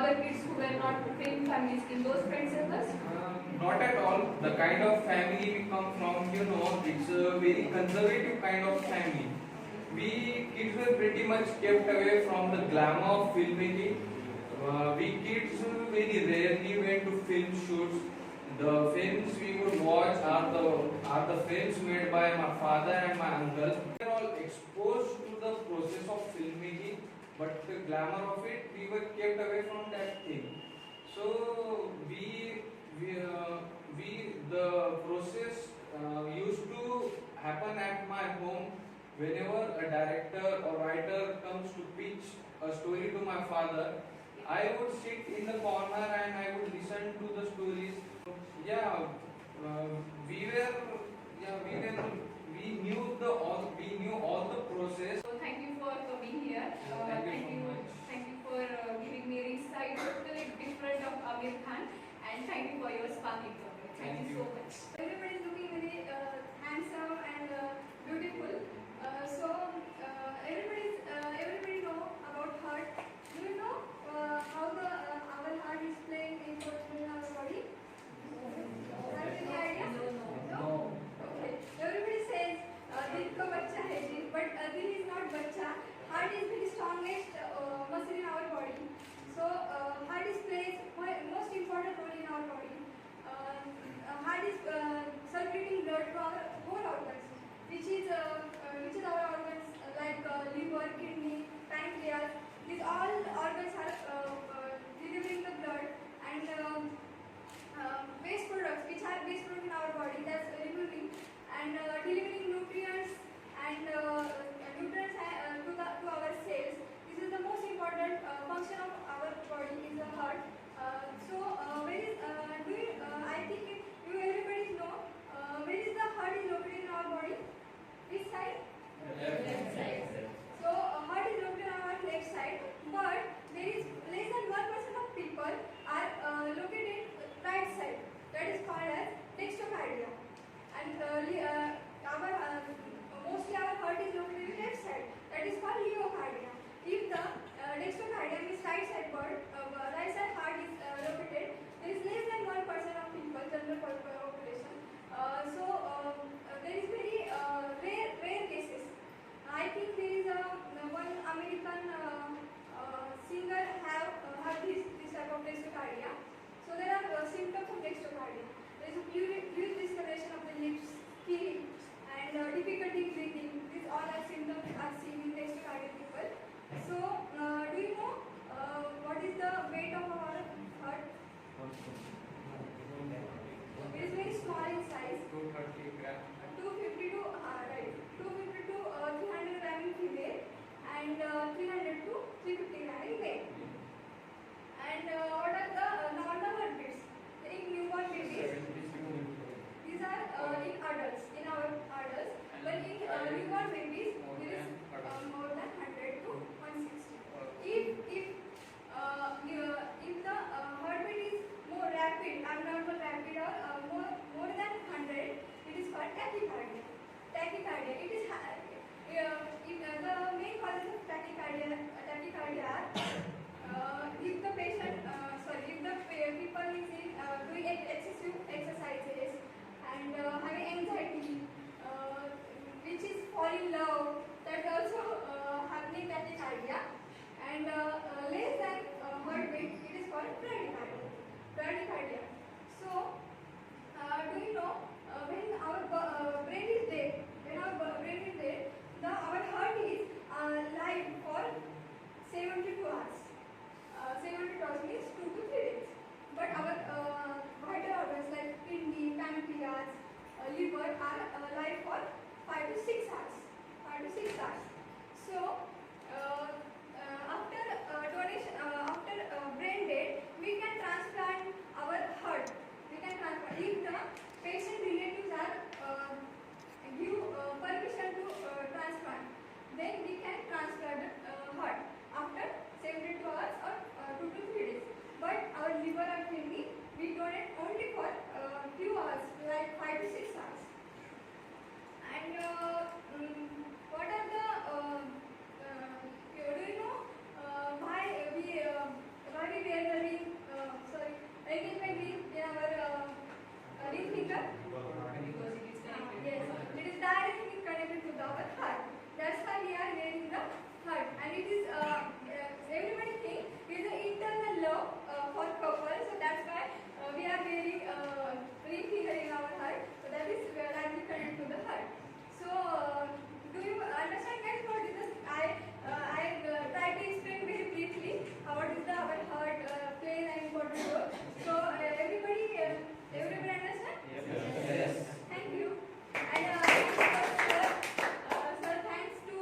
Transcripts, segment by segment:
other kids who were not film families in those friend circles? Not at all. The kind of family we come from, it's a very conservative kind of family. We kids were pretty much kept away from the glamour of filmmaking. We kids very rarely went to film shoots. The films we would watch are the films made by my father and my uncle. We were all exposed to the process of filmmaking, but the glamour of it, we were kept away from that thing. So the process used to happen at my home. Whenever a director or writer comes to pitch a story to my father, I would sit in the corner and I would listen to the stories. Yeah, we knew all the process. So thank you for coming here. Thank you so much. Thank you for giving me an insight totally different of Amir Khan, and thank you for your sparkling comment. Thank you so much. Everybody is looking very handsome and beautiful. Everybody know about heart. Do you know how our heart is playing in our body? Have you any idea? No. Okay. Everybody says दिल को बच्चा है जी, but दिल is not बच्चा. Heart is the strongest muscle in our body. So heart is plays most important role in our body. Heart is circulating blood to our whole organs, which is our organs like liver, kidney, pancreas. These all organs are delivering the blood, and waste products, which are waste products in our body, that's removing and delivering nutrients and nutrients to our cells. This is the most important function of our body, is the heart. I think you everybody know where is the heart is located in our body? Which side? Left side. So heart is located on our left side, but there is less than 1% of people are located right side. That is called as dextrocardia. And mostly our heart is located left side. That is called leocardia. If the dextrocardia means right side heart is located, there is less than 1% of people, general population. There is very rare cases. I think there is one American singer have this type of dextrocardia. So there are symptoms of dextrocardia. There is a fluid discoloration of the lips, skin, and difficulty breathing. These all are symptoms are seen in dextrocardia people. So do you know what is the weight of our heart? It is very small in size. 230 grams. 250 to 300 gram in female, and 300 to 350 gram in male. And what are the normal heartbeats in newborn babies? These are in adults, but in newborn babies there is more than 100 to 160. If the heartbeat is more rapid, abnormal rapid, or more than 100, it is called tachycardia. It is the main causes of tachycardia are if the people is doing excessive exercises and having anxiety, which is fall in love, that also happening tachycardia, and less than heartbeat, it is called bradycardia. So do you know when our brain is dead, our heart is live for 72 hours. 72 hours means 2 to 3 days. But our vital organs like kidney, pancreas, liver are live for 5 to 6 hours. So after donation, after brain dead, we can transplant our heart. If the patient relatives are give permission to transplant, then we can transplant heart after 72 hours or 2 to 3 days. But our liver and kidney, we donate only for few hours, like 5 to 6 hours. And what are the do you know why we wear the heart? Because it is connected. Yes, it is directly connected to our heart. That's why we are wearing the heart. And it is, everybody think it is an internal love for couple. So that's why we are wearing ring finger in our heart. So that is directly connected to the heart. So do you understand guys what is this? I try to explain very briefly what is the our heart plays an important role. So everybody understand? Yes. Thank you. And sir, thanks to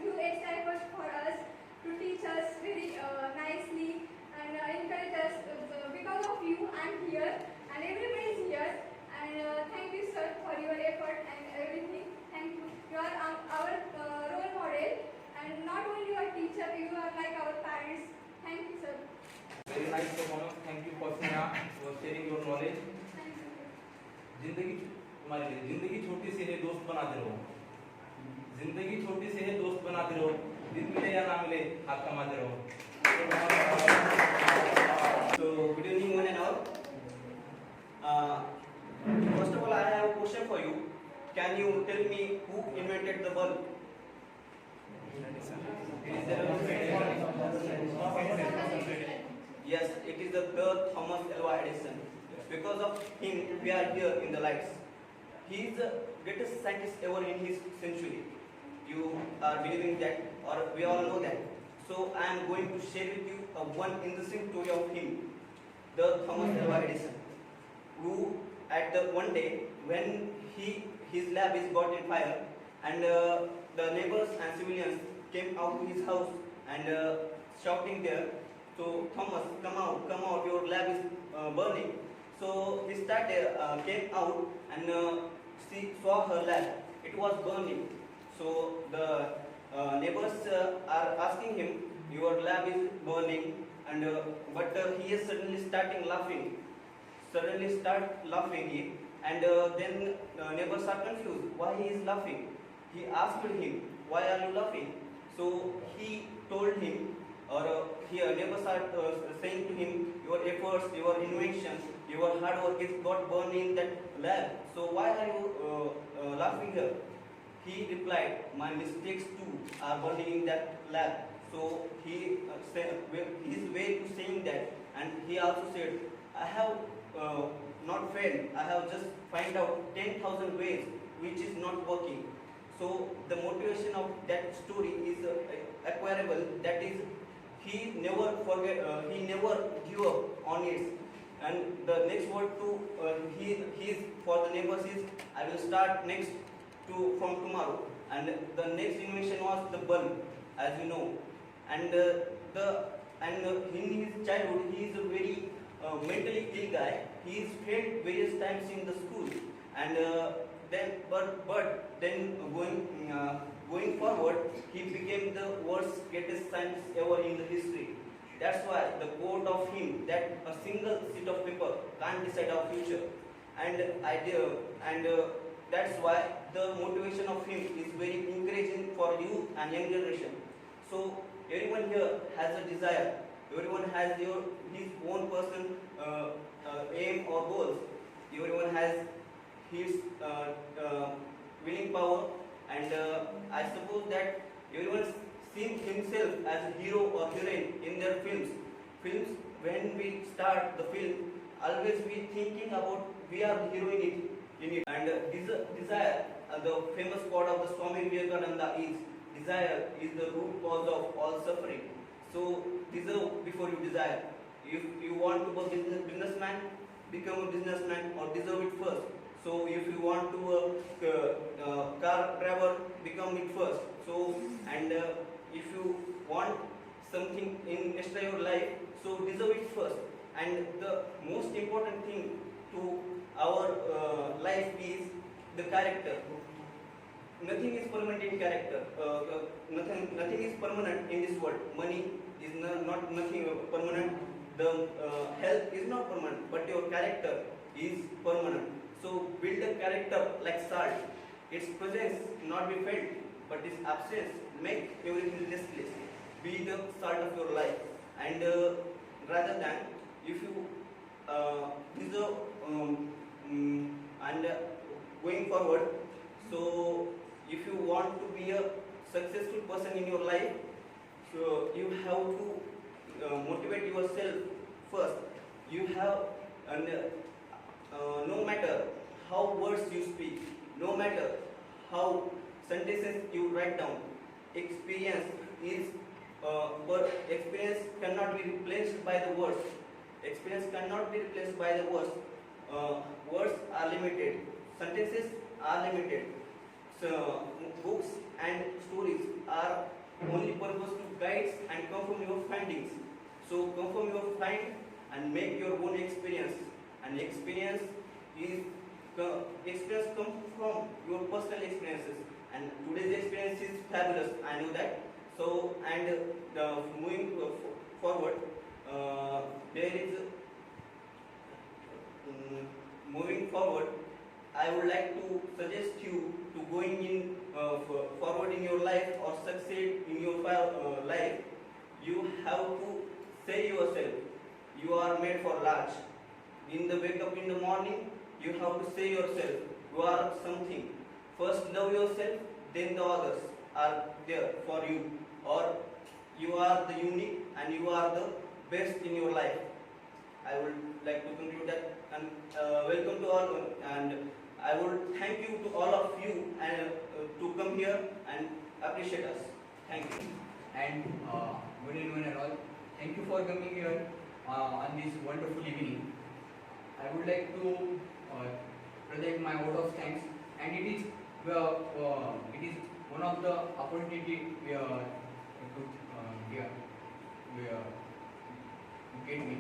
do extra efforts for us to teach us very nicely and encourage us. Because of you, I'm here and everybody is here. And thank you, sir, for your effort and everything. Thank you. You are our role model, and not only your teacher, you are like our parents. Thank you, sir. Very nice performance. Thank you, Pasmina, for sharing your knowledge. Thank you. जिंदगी तुम्हारे लिए जिंदगी छोटी सी है दोस्त बनाते रहो जिंदगी छोटी सी है दोस्त बनाते रहो दिन मिले या ना मिले हाथ कमाते रहो So good evening one and all. First of all, I have a question for you. Can you tell me who invented the bulb? Yes, it is the Thomas Alva Edison. Because of him, we are here in the lights. He is the greatest scientist ever in his century. You are believing that, or we all know that. So I am going to share with you one interesting story of him, the Thomas Alva Edison, who at the one day when his lab is got in fire and the neighbors and civilians came out to his house and shouting there, so Thomas, come out, your lab is burning. So he came out and she saw her lab, it was burning. So the neighbors are asking him, your lab is burning, and but he is suddenly start laughing, and then neighbors are confused why he is laughing. He asked him, why are you laughing? So he told him, or here neighbors are saying to him, your efforts, your inventions, your hard work is got burned in that lab. So why are you laughing here? He replied, my mistakes too are burning in that lab. So he his way to saying that, and he also said, I have not failed. I have just find out 10,000 ways which is not working. So the motivation of that story is acquirable. That is, he never give up on it. And the next word to his for the neighbors is, I will start next from tomorrow. And the next invention was the bulb, as you know. And in his childhood, he is a very mentally ill guy. He is failed various times in the school, and then going forward, he became the world's greatest scientist ever in the history. That's why the quote of him that a single sheet of paper can't decide our future, and that's why the motivation of him is very encouraging for you and young generation. So everyone here has a desire. Everyone has his own person aim or goals. Everyone has his willing power, and I suppose that everyone sees himself as a hero or heroine in their films. When we start the film, always we thinking about we are the hero in it. And desire, the famous quote of the Swami Vivekananda is, desire is the root cause of all suffering. So deserve before you desire. If you want to be a businessman, become a businessman, or deserve it first. So if you want to car driver, become it first. So and if you want something in extra your life, so deserve it first. And the most important thing to our life is the character. Nothing is permanent in character. Nothing is permanent in this world. Money is not nothing permanent. The health is not permanent, but your character is permanent. So build a character like salt. Its presence not be felt, but its absence make everything listless. Be the salt of your life, and rather than if you deserve forward. So if you want to be a successful person in your life, so you have to motivate yourself first. You have, and no matter how words you speak, no matter how sentences you write down, experience is but experience cannot be replaced by the words. Experience cannot be replaced by the words. Words are limited. Sentences are limited. So books and stories are only purpose to guide and confirm your findings. So confirm your find and make your own experience. And experience comes from your personal experiences. And today's experience is fabulous. I know that. So and moving forward, there is moving forward. I would like to suggest you to going in forward in your life or succeed in your life. You have to say yourself, you are made for large. In the wake up in the morning, you have to say yourself, you are something. First love yourself, then the others are there for you. Or you are the unique and you are the best in your life. I would like to conclude that and welcome to all, and I would thank you to all of you and to come here and appreciate us. Thank you. And good evening all. Thank you for coming here on this wonderful evening. I would like to present my vote of thanks, and it is one of the opportunity get me.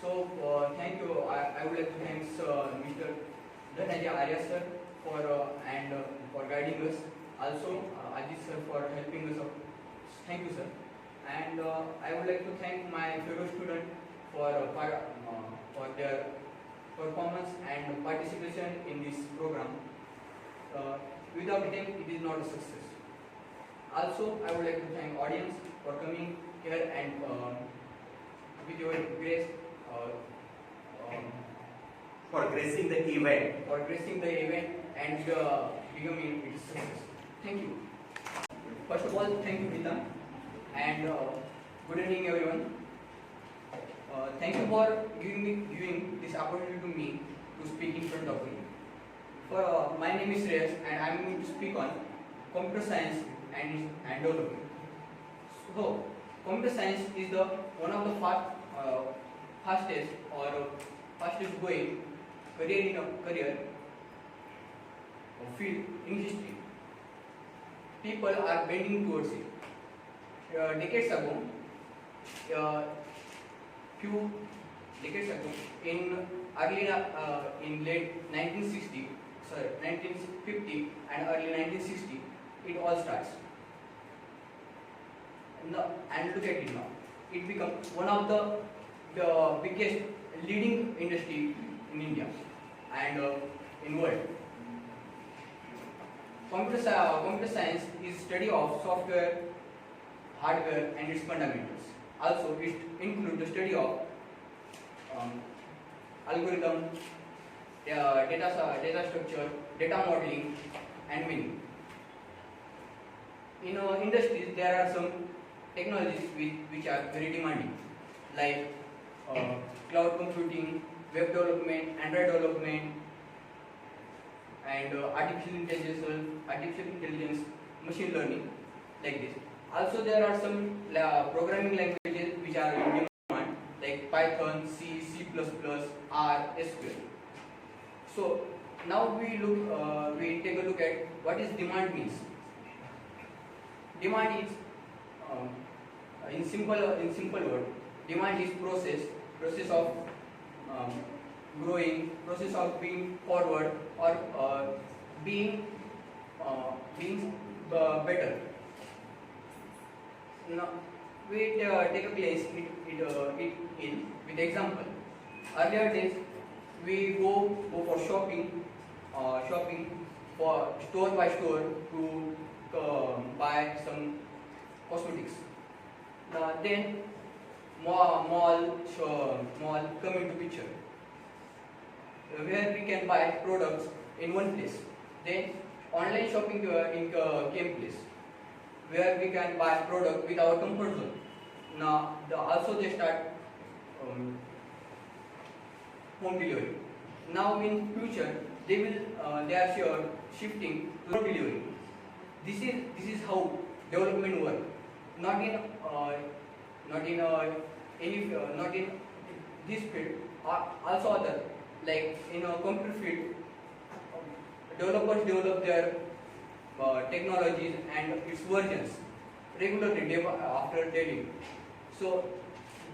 So thank you. I would like to thank Mr. Dhanaji Arya sir for for guiding us. Also Ajit sir for helping us. Thank you sir. And I would like to thank my fellow student for their performance and participation in this program. Without them, it is not a success. Also, I would like to thank audience for coming here and with your grace for gracing the event. And becoming its success. Thank you. First of all, thank you, Rita, and good evening, everyone. Thank you for giving this opportunity to me to speak in front of you. My name is Reyes, and I am going to speak on computer science and development. So, computer science is one of the fastest going career field in history. People are bending towards it. Decades ago, in late 1950 and early 1960, it all starts. And look at it now. It becomes one of the biggest leading industry in India and in world. Computer science is study of software, hardware, and its fundamentals. Also, it includes the study of algorithm, data structure, data modeling, and many. In industries, there are some technologies which are very demanding, like cloud computing, web development, Android development, and artificial intelligence, machine learning, like this. Also, there are some programming languages which are in demand, like Python, C, C++, R, SQL. So now we take a look at what is demand means. Demand is, in simple word, demand is process of growing, process of being forward or being better. Now we take a place it in with example. Earlier days we go for shopping for store by store to buy some cosmetics. Then mall come into picture, where we can buy products in one place. Then online shopping came place, where we can buy product with our comfort zone. Now also they start home delivery. Now in future they are sure shifting to home delivery. This is how development work. Not in this field, also other, like in a computer field, developers develop their technologies and its versions regularly day after daily. So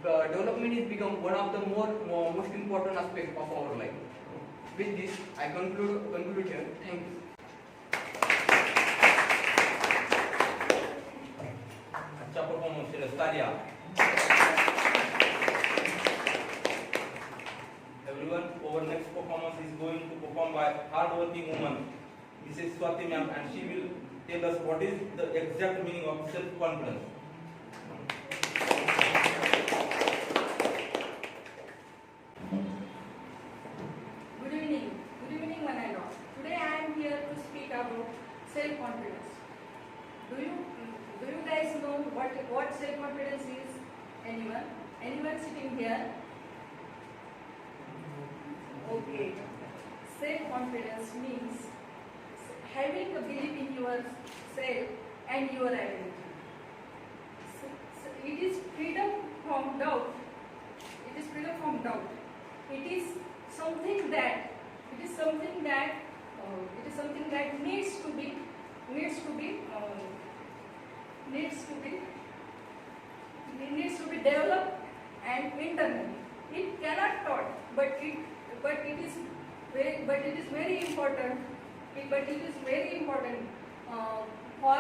development is become one of the most important aspects of our life. With this, I conclude here. Thank you. अच्छा performance है तालियां everyone. Our next performance is going to perform by hardworking woman Mrs. Swati ma'am, and she will tell us what is the exact meaning of self confidence. Good evening one and all. Today I am here to speak about self-confidence. Do you guys know what self-confidence is? Anyone sitting here? Okay. Self-confidence means having a belief in yourself and your identity. It is freedom from doubt. It is something that needs to be developed and internally. It cannot taught, but it is very important. But it is very important for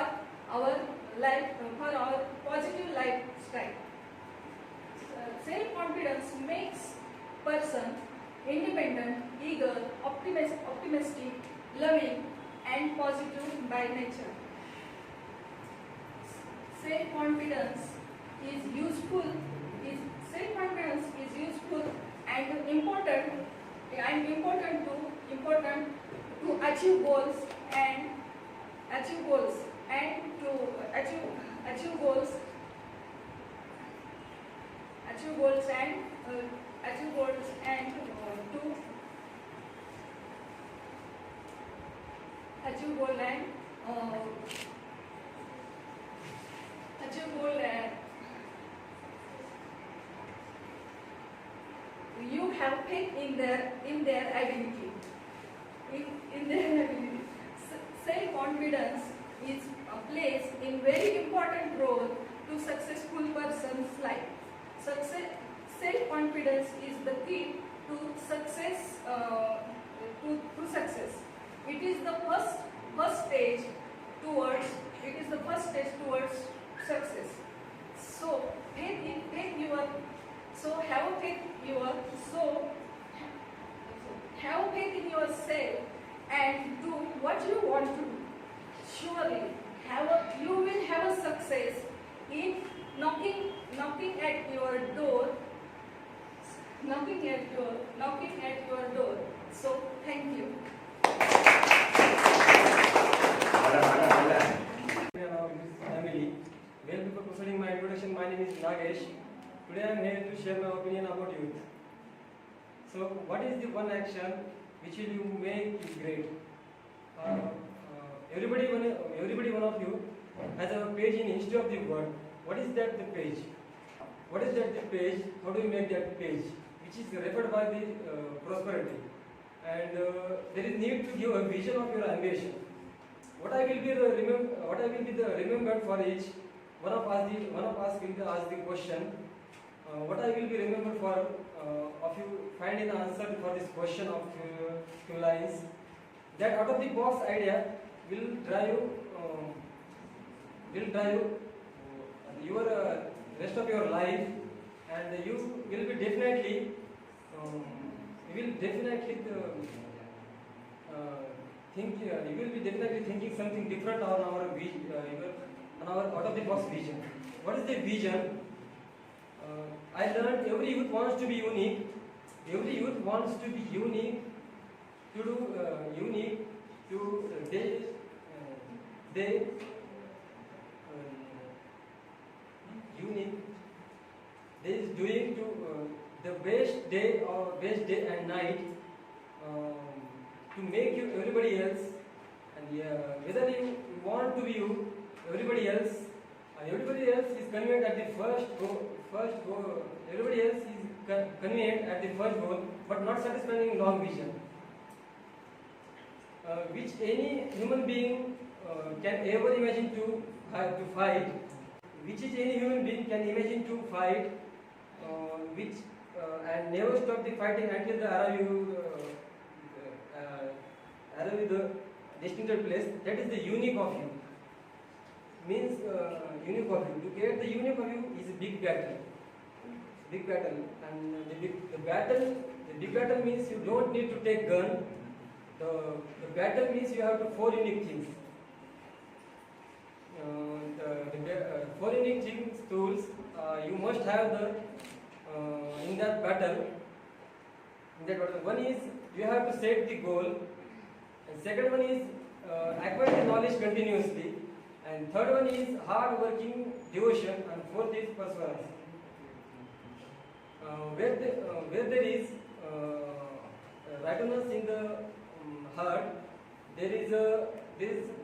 our life, for our positive lifestyle. Self-confidence makes person independent, eager, optimistic, loving, and positive by nature. Self-confidence is useful. Self-confidence is useful and important to achieve goals and you have faith in their ability. Self-confidence is plays in very important role to successful person's life. Self-confidence is the key to success. It is the first stage towards success. So have faith in yourself and do what you want to do. Surely you will have a success in knocking at your door. So thank you. Family. Well, before proceeding my introduction, my name is Nagesh. Today I am here to share my opinion about youth. So, what is the one action which will you make you great? Everybody one of you has a page in History of the World. What is that the page? What is that the page? How do you make that page? Which is referred by the prosperity. And there is need to give a vision of your ambition. What I will be the remembered for each one of us will ask the question. What I will be remembered for of you find an answer for this question of two lines. That out of the box idea will drive your rest of your life, and you will be definitely thinking something different on our out of the box vision. What is the vision? I learned every youth wants to be unique. Every youth wants to be unique, to do unique to they unique. They is doing to the best day or best day and night to make you everybody else, and whether you want to be you, everybody else is convenient at the first go. Everybody else is convenient at the first goal, but not satisfying long vision, which any human being can ever imagine to fight. Which is any human being can imagine to fight, and never stop the fighting until the arrive the destined place. That is the unique of you. Means unique of you. To get the unique of you is a big battle. Big battle, and the big battle means you don't need to take gun. The battle means you have to four unique things. The four unique things tools you must have in that battle. One is you have to set the goal, and second one is acquire the knowledge continuously, and third one is hard working devotion, and fourth is perseverance. Where there is rightness in the heart, there is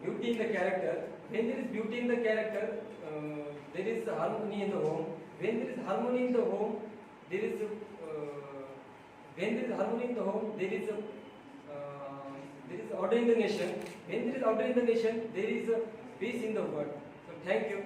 beauty in the character. When there is beauty in the character, there is harmony in the home. When there is harmony in the home, there is order in the nation. When there is order in the nation, there is peace in the world. So thank you.